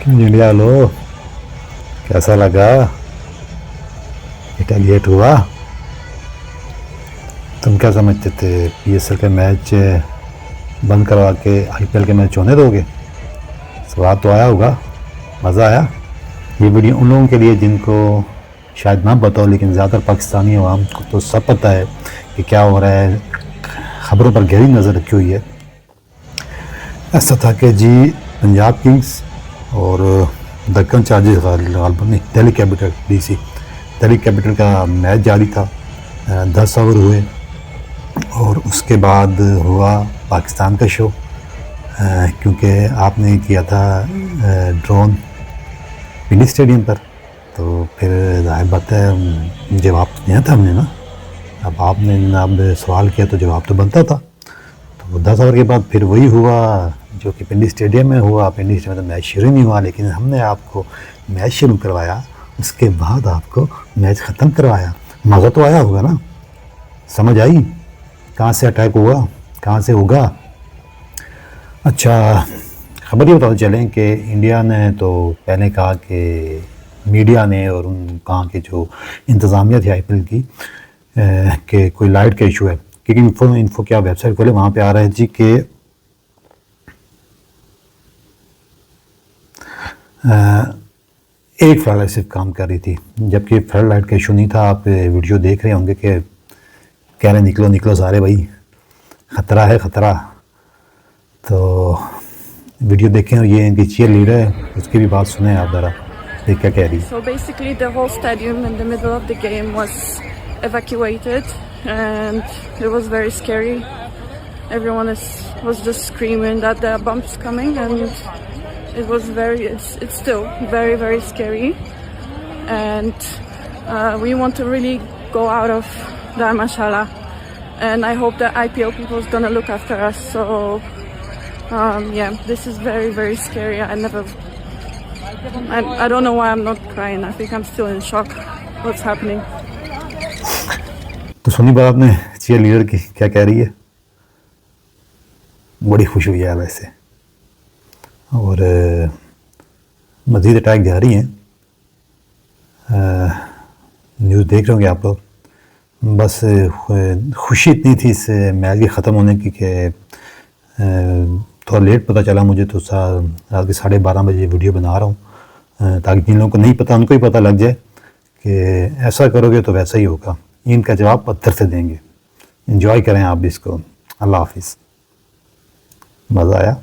India लो, कैसा लगा? Retaliate हुआ? तुम क्या समझते थे PSL के मैच बंद करवा के IPL के मैच होने दोगे? स्वाद तो आया होगा, मज़ा आया। ये वीडियो उन लोगों के लिए जिनको शायद ना पता हो, लेकिन ज़्यादातर पाकिस्तानी अवाम को तो सब पता है कि क्या हो रहा है, ख़बरों पर गहरी नज़र रखी हुई है। ऐसा था कि जी पंजाब किंग्स और दक्कन चार्जर्स गालिबन नहीं, Delhi capital DC Delhi capital का मैच जारी था। 10 ओवर हुए और उसके बाद हुआ पाकिस्तान का शो, क्योंकि आपने किया था ड्रोन पिंडी स्टेडियम पर, तो फिर जाहिर बात है जवाब तो दिया था हमने ना। अब आपने अब सवाल किया तो जवाब तो बनता था। तो 10 ओवर के बाद फिर वही हुआ जो कि पिंडी स्टेडियम में हुआ। पिंडी स्टेडियम में तो मैच शुरू नहीं हुआ, लेकिन हमने आपको मैच शुरू करवाया, उसके बाद आपको मैच ख़त्म करवाया। मज़ा तो आया होगा ना? समझ आई कहाँ से अटैक हुआ, कहाँ से होगा? अच्छा, ख़बर ये बताते चलें कि इंडिया ने तो पहले कहा कि मीडिया ने और उन कहा कि जो इंतज़ामिया थी IPL की कि कोई लाइट का इशू है। क्योंकि इन्फो क्या वेबसाइट खोले, वहाँ पे आ रहा है जी कि एक फ्लड लाइट सिर्फ काम कर रही थी, जबकि फ्लड लाइट का इशू नहीं था। आप वीडियो देख रहे होंगे कि कह रहे निकलो निकलो सारे भाई, ख़तरा है ख़तरा। तो वीडियो देखें और ये इनकी चीयर लीडर है, उसकी भी बात सुने आप ज़रा, ये क्या कह रही है। So basically the whole stadium in the middle of the game was evacuated and it was very scary. Everyone was just screaming that there are bombs coming, and it was it's still very, very scary. And we want to really go out of there, mashallah. And I hope that IPL people is going to look after us. So yeah, this is very, very scary. I don't know why I'm not crying. I think I'm still in shock what's happening. तो सुनी बात आपने cheer leader की क्या कह रही है? बड़ी खुश हुई है वैसे, और मज़ीद अटैक जारी हैं। न्यूज़ देख रहे होंगे आप लोग। बस खुशी इतनी थी इस मैच के ख़त्म होने की कि थोड़ा लेट पता चला मुझे, तो रात के 12:30 बजे वीडियो बना रहा हूँ, ताकि जिन लोगों को नहीं पता उनको ही पता लग जाए कि ऐसा करोगे तो वैसा ही होगा। इनका जवाब पत्थर से देंगे। एंजॉय करें आप भी इसको। अल्लाह हाफिज़। मज़ा आया।